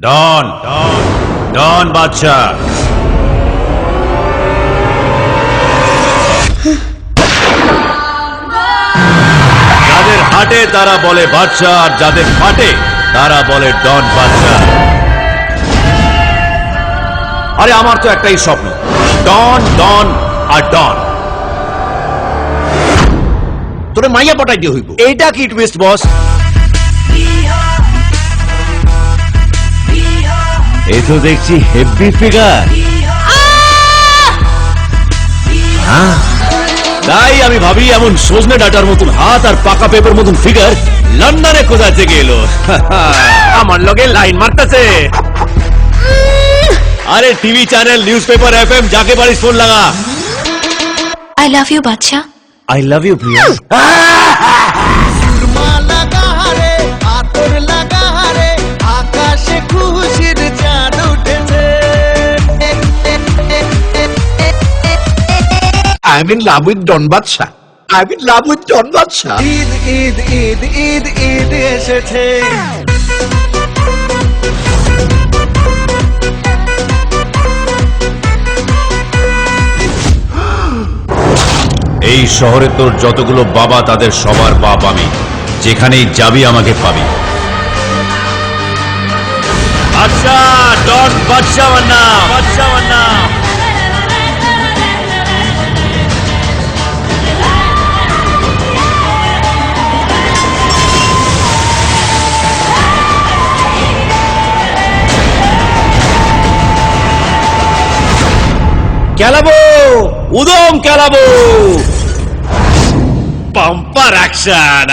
ডন ডন ডন বাদশা। যাদের হাটে তারা বলে বাদশা, আর যাদের ফাটে তারা বলে ডন বাদশা। আরে আমার তো একটাই স্বপ্ন, ডন ডন আর ডন। তোরে মাইয়া পটাই দিয়ে হইব। এইটা কি টুইস্ট বস? এই তো দেখছি হেভি ফিগার। তাই আমি ভাবি এমন সজনে ডাটার মতন হাত আর পাকা পেপার মতন ফিগার লন্ডনে কোথা থেকে এলো? আমার লগে লাইন মারতেছে। আরে TV channel, news paper, FM, যাকে পারিস ফোন লাগা। I love you, Badsha. I love you, প্রিয়া। আকাশে খুশির চাঁদ উঠেছে। I'm in love with Don Badsha. I'm in love with Don Badsha. Eid Eid Eid Eid Eid এসেছে। এই শহরে তোর যতগুলো বাবা তাদের সবার বাপ আমি। যেখানেই যাবি আমাকে পাবি। বাদশা, ডন বাদশা আমার নাম, বাদশা আমার নাম। খেলাবো, উদম খেলাবো, পাম্পার অ্যাকশন।